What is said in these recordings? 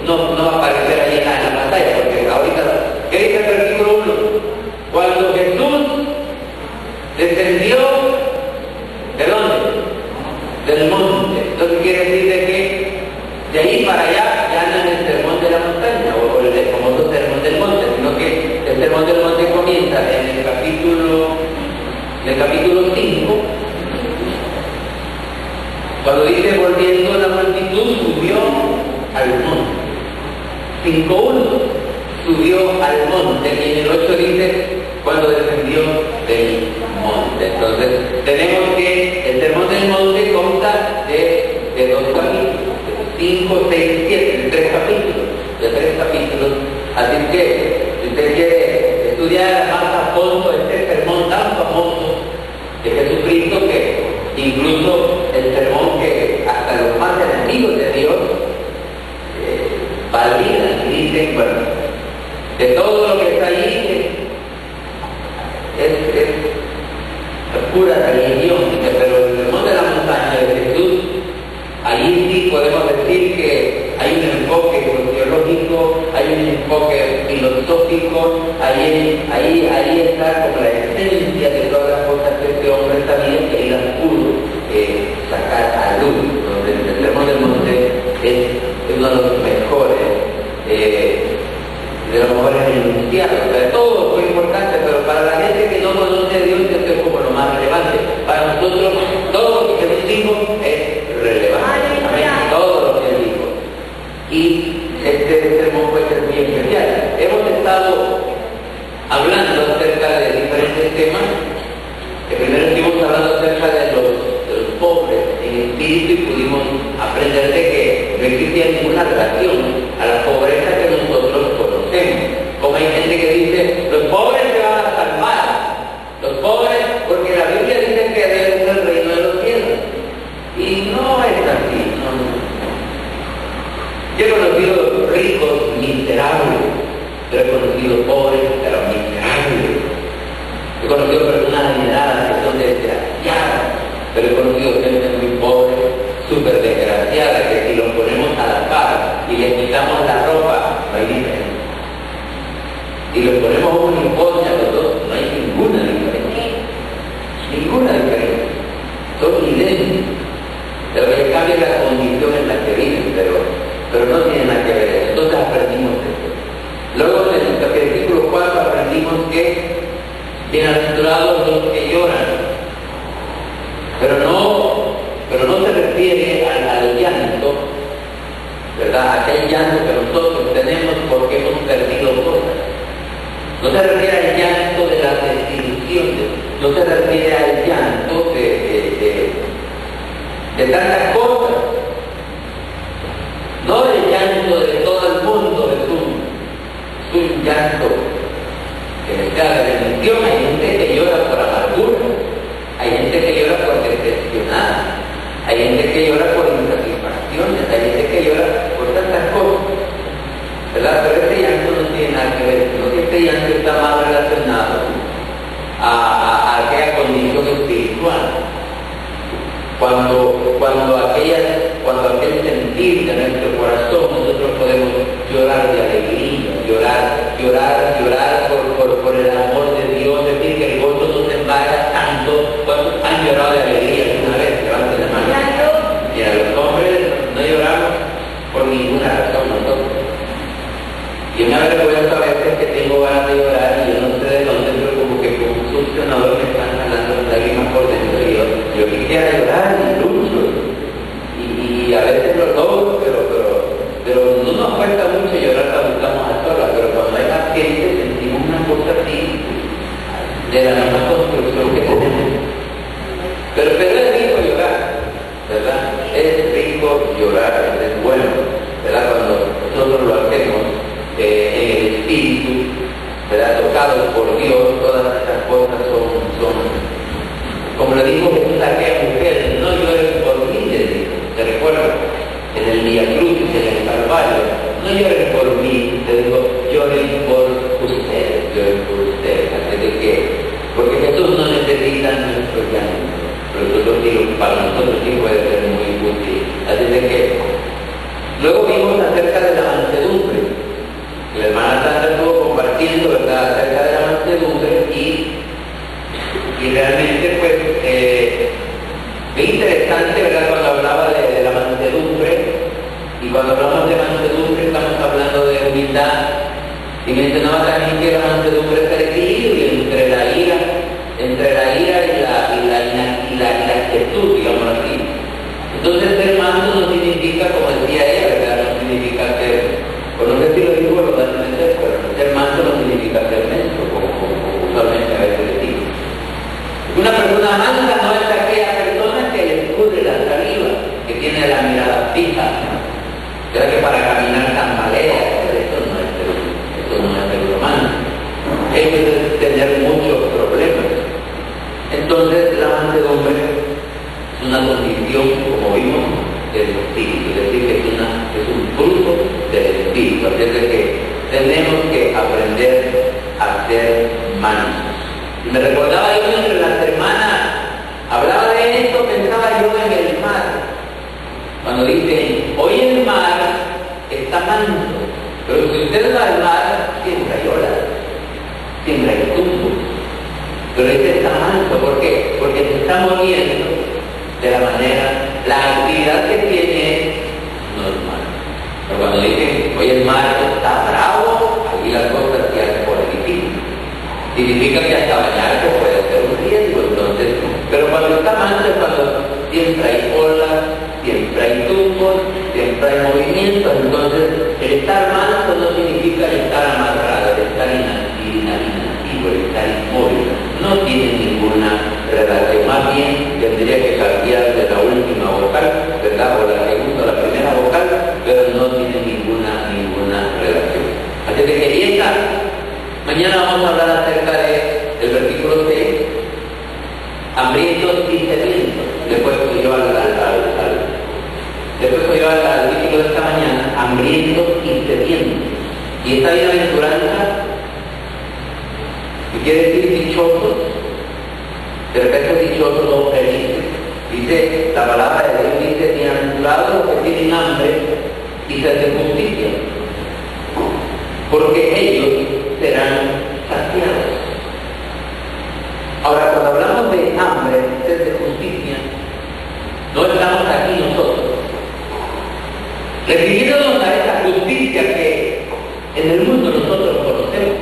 no va a aparecer ahí en la pantalla, porque ahorita, ¿qué dice el versículo 1? Cuando Jesús descendió, ¿de dónde? Del monte. Entonces quiere decir de que de ahí para allá ya no es el sermón de la montaña o el famoso sermón del monte, sino que el sermón del monte comienza en el capítulo 5, cuando dice volviendo la multitud subió al monte. 5:1 subió al monte, y en el 8 dice cuando descendió del monte. Entonces tenemos que el sermón del monte consta de 2 capítulos, 5, 6, 7, de 3 capítulos. Así que si usted quiere estudiar más a fondo este sermón tan famoso de Jesucristo, que incluso el sermón que hasta los más enemigos de Dios validan y dicen, bueno, de todo lo que está ahí es pura religión, pero el sermón de la montaña de Jesús, ahí sí podemos decir que hay un enfoque sociológico, hay un enfoque filosófico, ahí está como la esencia de todas las cosas que este hombre sabía que él las pudo sacar a luz. Entonces, el sermón del monte es uno de los mejores, enunciados. O sea, todo fue importante, pero para la gente que no conoce a Dios, esto es como lo más relevante. Para nosotros, todo lo que Jesús dijo es relevante. Amén. Todo lo que él dijo. Y este sermón puede ser muy especial. Hemos estado hablando acerca de diferentes temas. Primero estuvimos hablando acerca de los pobres en espíritu, y pudimos aprender de que no existía ninguna relación a la pobreza que nosotros conocemos. Como hay gente que dice, los pobres se van a salvar, los pobres, porque la Biblia dice que deben ser el reino de los cielos. Y no es así. Yo he conocido ricos miserables, yo he conocido pobres pero miserables. He conocido personas adineradas que son desgraciadas, pero he conocido gente muy pobre, súper desgraciada, que si los ponemos a la par y les quitamos la ropa, no hay diferencia. Y los ponemos un limón a los dos, no hay ninguna diferencia. Ninguna diferencia. Son idénticos. Pero que cambia la condición en la que viven, pero no tiene nada que ver eso. Entonces aprendimos esto. Luego en el versículo 4 aprendimos que bienaventurados los que lloran, pero no se refiere al llanto, ¿verdad? Aquel llanto que nosotros tenemos porque hemos perdido cosas. No se refiere al llanto de las desilusiones, no se refiere al llanto de tantas cosas, no el llanto de todo el mundo, es un llanto que sea de bendición. Hay gente que llora por amargura, hay gente que llora por decepcionada, hay gente que llora por insatisfacciones, hay gente que llora por tantas cosas, ¿verdad? Pero este llanto no tiene nada que ver, sino que este llanto está más relacionado a aquella condición espiritual. Cuando aquel sentir de nuestro corazón, nosotros podemos llorar de alegría, llorar por el amor de Dios, decir que el gozo nos embarga tanto. ¿Cuántos han llorado de alegría alguna vez? Levanten la mano. Mira, los hombres no lloramos por ninguna razón nosotros. Y una vez recuerdo a veces que tengo ganas de llorar y yo no sé de dónde, pero como que con un succionador me están jalando las lágrimas por dentro, y yo quisiera llorar y lucho. Y a veces lo logro, pero no nos cuesta mucho llorar cuando estamos a solas, pero cuando hay más gente sentimos una cosa así de la misma construcción que tenemos. Pero es rico llorar, ¿verdad? Es rico llorar, es bueno, ¿verdad? Cuando nosotros lo hacemos en el espíritu, ¿verdad? Tocados por Dios, todas estas cosas son como le dijo Jesús a aquella mujer, no lloren por mí, le dijo. ¿Te recuerdas? En el Vía Crucis, en el Calvario, no lloren por mí, te digo, lloren por ustedes, así de que, porque Jesús no necesita nuestro llanto, pero para nosotros sí puede ser muy útil. Así de que, luego vimos acerca de la mansedumbre mansedumbre. La hermana Sandra estuvo compartiendo, ¿verdad?, acerca de la mansedumbre y realmente pues es interesante, ¿verdad?, cuando hablaba de la mansedumbre. Y cuando hablamos de mansedumbre estamos hablando de humildad. Y mencionaba también que la mansedumbre es el equilibrio entre la ira y la quietud, digamos así. Entonces ser manso no significa, como decía ella, ¿verdad?, no significa ser, pues no sé si lo digo verdaderamente, pero ser manso no significa ser menso, como usualmente a veces decimos. Una persona mansa no es aquella persona que le escurre la saliva, que tiene la mirada fija, ya que para caminar tambalea. Eso no es ser humano. Eso es tener muchos problemas. Entonces la mansedumbre es una condición, como vimos, del espíritu, es decir, que es un fruto del espíritu. Así es de que tenemos que aprender a ser mansos. Y me recordaba yo entre las hermanas, hablaba de esto, pensaba yo en el mar. Cuando dicen, hoy el mar está manso, pero si usted va al mar, siempre hay olas, siempre hay tumbos. Pero este está manso, ¿por qué? Porque se está moviendo de la manera, la actividad que tiene es normal. Pero cuando dicen, hoy el mar está bravo, aquí las cosas se hacen por difícil. Significa que hasta bañarse puede ser un riesgo, entonces, pero cuando está manso es cuando siempre hay olas, siempre hay tumbos, siempre hay movimientos. Entonces el estar manso no significa el estar amarrado, el estar inactivo, el estar inmóvil, no tiene ninguna relación. Más bien tendría que cambiar de la última vocal, ¿verdad?, o la segunda o la primera vocal, pero no tiene ninguna relación. Así que quería mañana vamos a hablar acerca del versículo 6, hambrientos y sedientos. Después yo al título de esta mañana, hambrientos y sedientos. Y esta bienaventuranza, que quiere decir dichosos, de repente dichosos o felices. Dice, la palabra de Dios dice, bienaventurados los que tienen hambre y sed de justicia, porque ellos serán saciados. Ahora, cuando hablamos de hambre, sed de justicia, no estamos aquí nosotros refiriéndonos a esa justicia que en el mundo nosotros conocemos.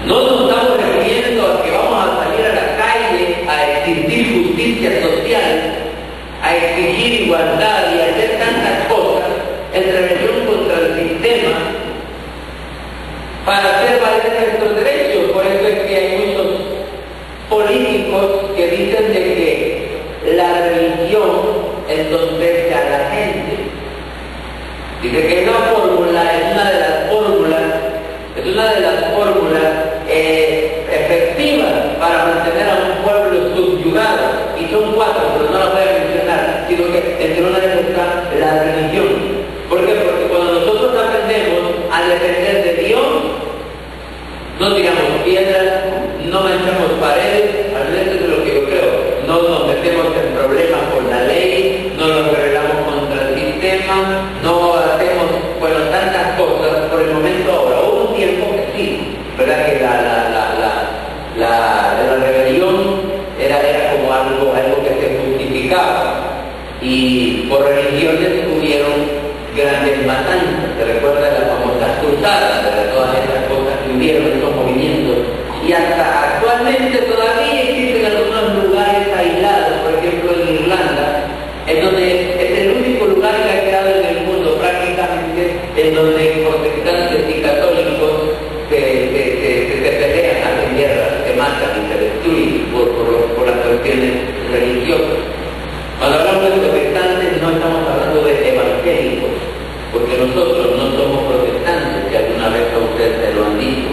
No nos estamos refiriendo a que vamos a salir a la calle a exigir justicia social, a exigir igualdad y a hacer tantas cosas en rebelión contra el sistema para hacer valer nuestros derechos. Por eso es que hay muchos políticos que dicen de que la religión entonces a la gente. Dice que esa fórmula es una de las fórmulas efectivas para mantener a un pueblo subyugado. Y son 4, pero no las voy a mencionar, sino que entre una de ellas está la religión. ¿Por qué? Porque cuando nosotros aprendemos a depender de Dios, no tiramos piedras, no manchamos paredes, al menos de lo que yo creo, no nos metemos en problemas con la ley, no nos rebelamos contra el sistema, no hacemos, bueno, tantas cosas por el momento ahora. Hubo un tiempo que sí, ¿verdad?, que la rebelión era como algo que se justificaba, y por religiones hubieron grandes matanzas. Se recuerda de las famosas cruzadas, de todas estas cosas que hubieron, esos movimientos, y hasta actualmente todavía existen algunos lugares aislados, por ejemplo en Irlanda, en donde es el único lugar que ha quedado en el mundo prácticamente en donde protestantes y católicos se pelean, hacen guerra, se matan y se destruyen por las cuestiones religiosas. Cuando hablamos de protestantes no estamos hablando de evangélicos, porque nosotros no somos protestantes, que alguna vez a ustedes se lo han dicho.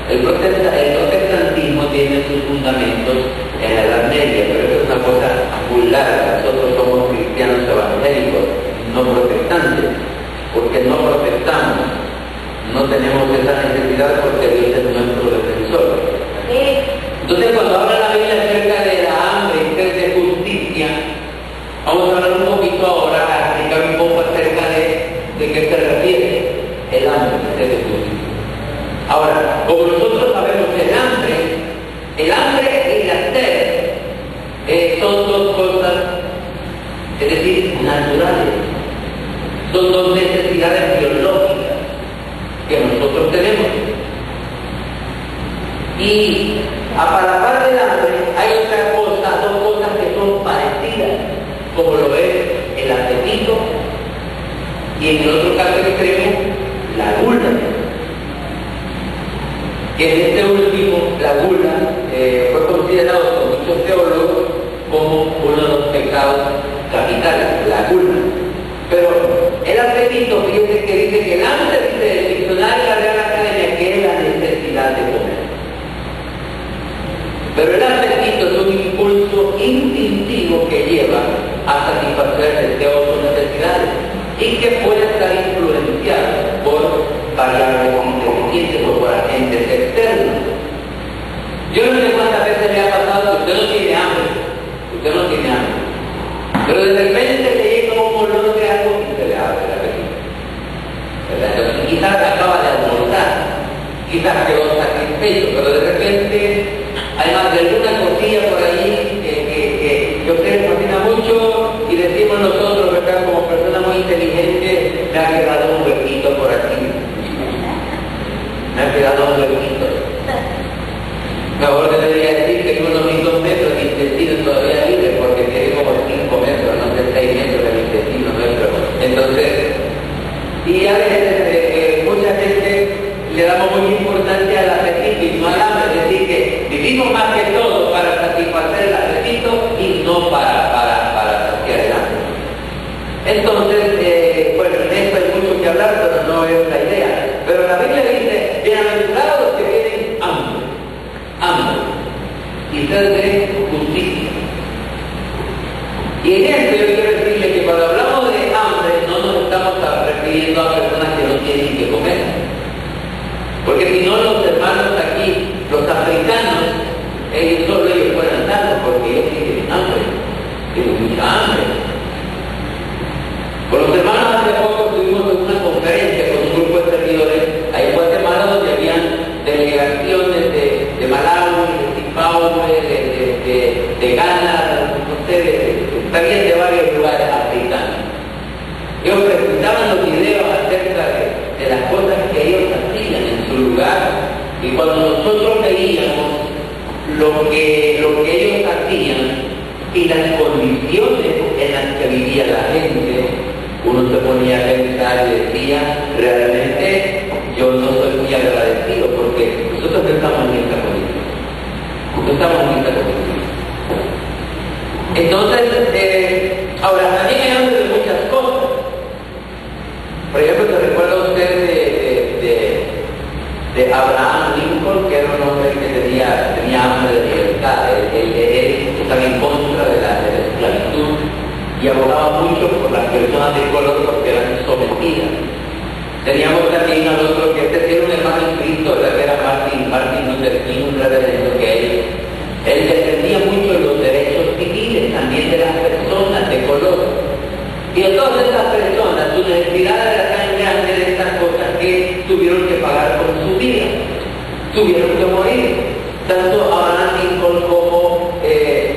El protestantismo tiene sus fundamentos en la Edad Media, pero eso es una cosa muy larga. Nosotros somos cristianos evangélicos, no protestantes, porque no protestamos, no tenemos esa necesidad porque Dios es nuestro defensor. Entonces, cuando habla la Biblia acerca de la hambre y sed de justicia, vamos a hablar un poquito ahora, a explicar un poco acerca de decir naturales. Son dos necesidades biológicas que nosotros tenemos. Y para la par del hambre hay otra cosa, dos cosas que son parecidas, como lo es el apetito y en el otro caso extremo, la gula. Que en este último, la gula, fue considerado por muchos teólogos como uno de los pecados capitales, la gula. Pero el apetito, fíjense que dice que el hambre, dice el diccionario de la Real Academia, que es la necesidad de comer. Pero el apetito es un impulso instintivo que lleva a satisfacer deseos o necesidades y que puede estar influenciado por variables inteligentes o por agentes externos. Yo no sé cuántas veces le ha pasado que usted no tiene hambre, pero de repente le llega un olor de algo y se le abre el apetito. Entonces, quizás acaba de almorzar, quizás quedó satisfecho, pero de repente hay más de alguna cosilla por ahí que a usted le fascina mucho y decimos nosotros, ¿verdad? Como personas muy inteligentes, me ha quedado un huequito por aquí. Me ha quedado un huequito. Mejor que debería decir que en unos 2 metros de intestino todavía libre, porque tiene como 5 metros, no sé, 6 metros del intestino nuestro. Entonces, y a veces mucha gente le damos mucha importancia al apetito y no al hambre, es decir, que vivimos más que todo para satisfacer el apetito y no para saciar el hambre. Entonces, bueno, en esto hay mucho que hablar, pero no es la idea. Pero la Biblia dice, bienaventurados los que tienen hambre y sed de justicia. Y en esto yo quiero decirle que cuando hablamos de hambre no nos estamos refiriendo a personas que no tienen que comer. Porque si no, los hermanos aquí, los africanos, ellos pueden andar porque ellos tienen hambre, tienen mucha hambre. Con los hermanos hace poco tuvimos una conferencia con un grupo de servidores ahí en Guatemala donde habían delegaciones de Malawi, de Zimbabue, de Ghana, no sé, también de varios lugares africanos. Ellos presentaban los videos acerca de las cosas que ellos hacían en su lugar y cuando nosotros veíamos lo que ellos hacían y las condiciones en las que vivía la gente, uno se ponía a pensar y decía, realmente yo no soy muy agradecido porque nosotros no estamos en esta condición. No estamos en esta condición. Entonces, ahora también hay hambre de muchas cosas. Por ejemplo, ¿se recuerda usted de Abraham Lincoln, que era un hombre que tenía hambre de libertad? Él estaba en contra de la esclavitud y abogaba mucho por las personas de color porque eran sometidas. Teníamos también al otro que era un hermano en Cristo, que era Martin Luther King, un reverendo que él defendía mucho los derechos civiles también de las personas de color. Y a todas estas personas, su necesidad era tan grande de estas cosas que tuvieron que pagar con su vida, tuvieron que morir. Tanto Abraham Lincoln como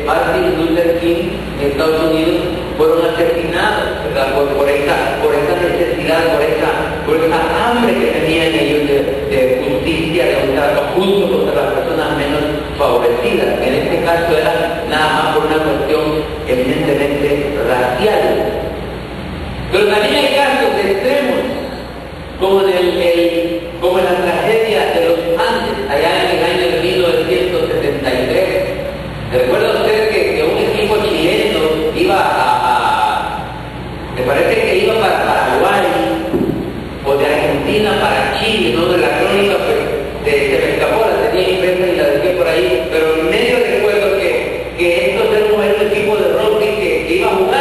Martin Luther King en Estados Unidos fueron asesinados, ¿verdad? por esa necesidad, por esa hambre que tenían ellos de justicia, de un trato justo contra las personas menos favorecidas. En este caso era nada más por una cuestión evidentemente racial. Pero también hay casos extremos, como en la tragedia de los Andes, allá en el año 1973. ¿Recuerda usted que un equipo chileno iba me parece que iba para Paraguay, o de Argentina para Chile, ¿no? De la